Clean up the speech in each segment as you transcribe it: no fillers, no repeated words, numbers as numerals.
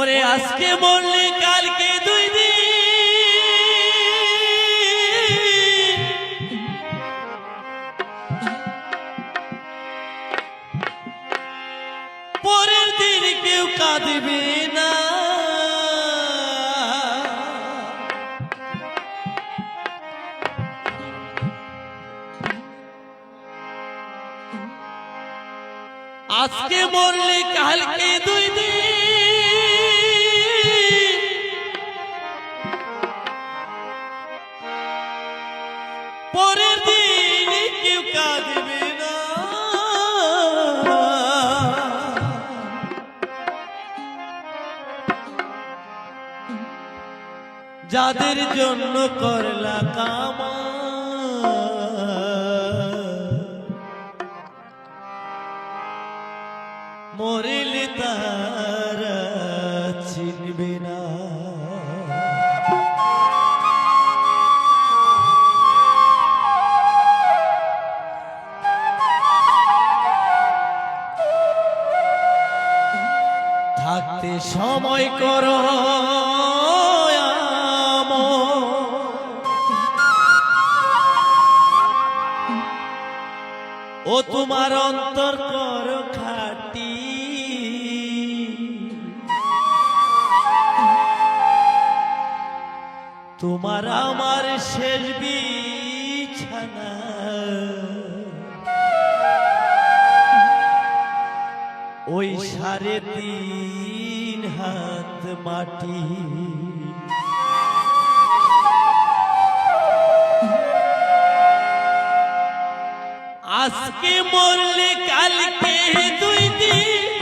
ওরে আজকে মরলে কালকে 2 দিন, পরের দিন কেউ কাঁদবে না। আজকে মরলে কালকে 2 দিন, পরের দিন কেউ কাঁদবে না। যাদের জন্য করলা কামা, মরিলে তারা চিনবে না। থাকতে সময় করো ও তোমার অন্তর কর খাটি, তোমার আমার শেষ বিছানা ওই 3.5 হাত মাটি। আজকে মরলে কালকে 2 দিন,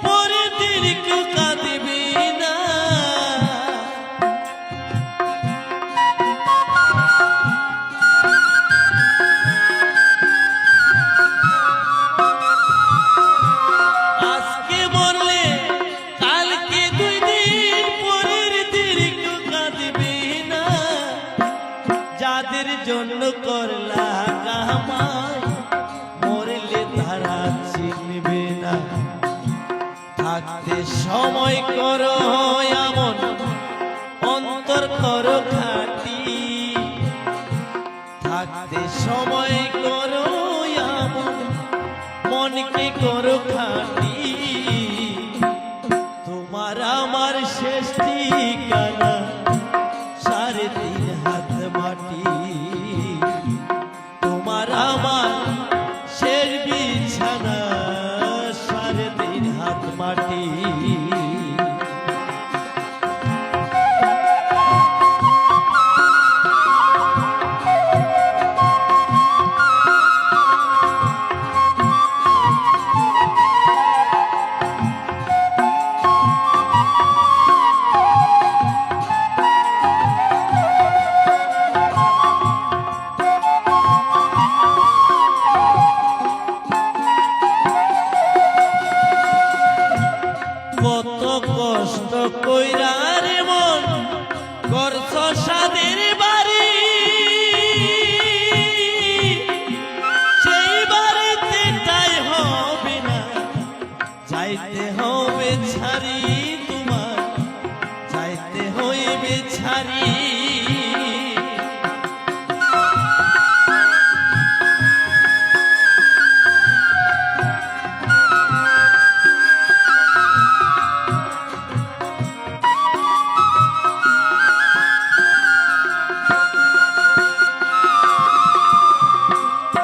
পরের দিন কেউ কাঁদবে না। আজকে মরলে কালকে 2 দিন, পরের দিন কেউ কাঁদবে না। যাদের জন্য করলা কামাই, মরলে তারা চিনবে না। থাকতে সময় করো এমন, অন্তর করো খাটি। থাকতে সময় করো এমন, মনকে করো খাটি। তোমার আমার শেষ ঠিকানা 3.5 হাত মাটি। তোমার আমার শেষ বিছানা 3.5 হাত মাটি। কত কষ্ট কইরা রে মন করছ সাদের বাড়ি, সেই বাড়িতে তাই হবে না, যাইতে হবে ছাড়ি। তোমার যাইতে হইবে ছাড়ি।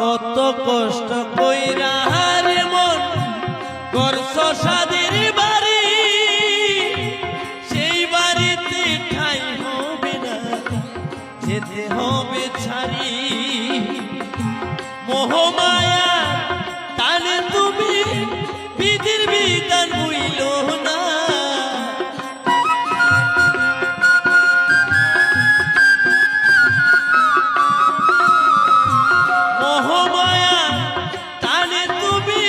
কত কষ্ট কইরা রে মন করছ সাদের বাড়ি, সেই বাড়িতে ঠাই হবে না, যেতে হবে ছাড়ি। মোহমায়া টানে তুমি বিধির বিধান হইল না। মোহমায়া টানে তুমি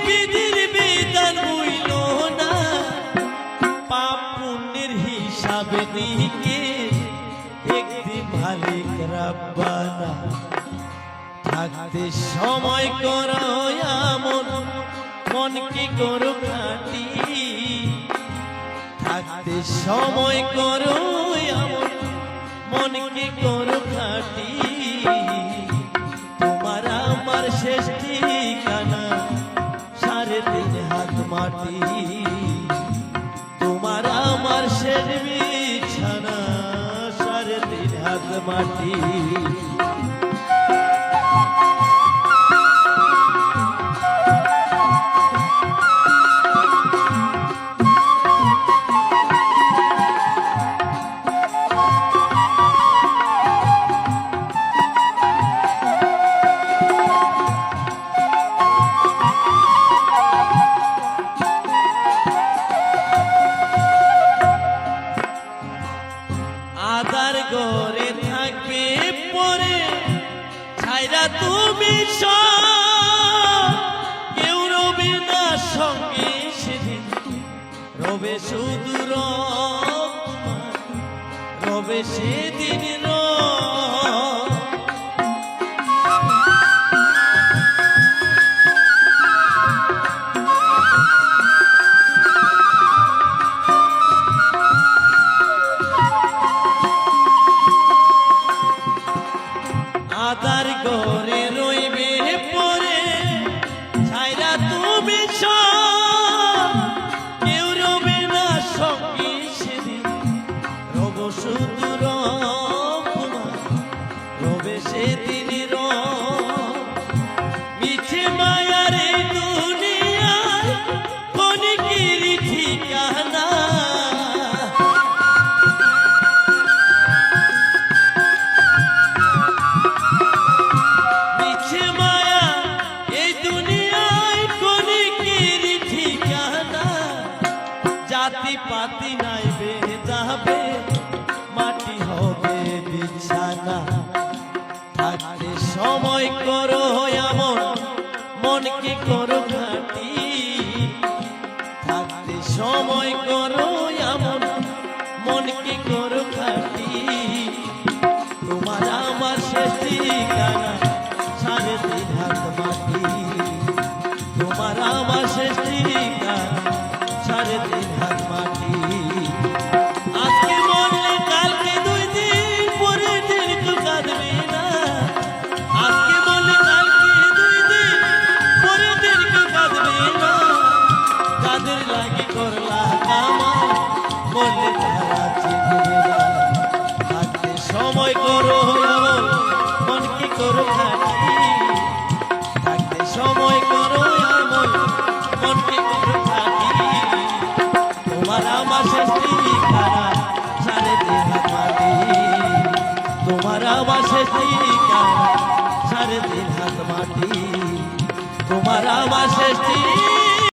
বিধির বিধান হইল না। পাপ পুণ্যের হিসাবে নিকে একদিন মালিক রাব্বানা। থাকতে সময় করো এমন, মনকে করো খাটি। থাকতে সময় করো এমন মনকে করো খাটি তোমার আমার শেষ ঠিকানা 3.5 হাত মাটি তোমার আমার শেষ বিছানা 3.5 হাত মাটি আদার ঘরে থাকবে পরে ছাইরা তুমি কেউ রবে না সঙ্গে সেদিন রবে শুধু রবে সেদিন আদার ঘরে রইবে পরে ছাইরা তুমি কেউ রবে না সঙ্গে সেদিন রব শুধু রবে সেদিন মিছে মায়ার এই দুনিয়ায় ক্ষণিকের ঠিকানা জাতি পাতি নাইবে যাবে মাটি হবে বিছানা থাকতে সময় করো এমন মনকে করো ঘাটি থাকতে সময় করো এমন মনকে করো ঘাটি তোমার আমার শেষ ঠিকানা 3.5 হাত মাটি তোমার আমার শেষ ঠিকানা 3.5 হাত মাটি আজকে মরলে কালকে 2 দিন পরে দিন তো কাঁদবে না আজকে মরলে কালকে 2 দিন পরে দিন তো কাঁদবে না যাদের লাগে করলা কামাই মরলে তারা চিনবে না থাকতে সময় করো মনকে করো খাটি থাকতে সময় করো এমন মনকে করো খাটি তোমার আমার শেষ ঠিকানা 3.5 হাত মাটি তোমার আমার শেষ ঠিকানা 3.5 হাত মাটি তোমার আমার শেষ ঠিকানা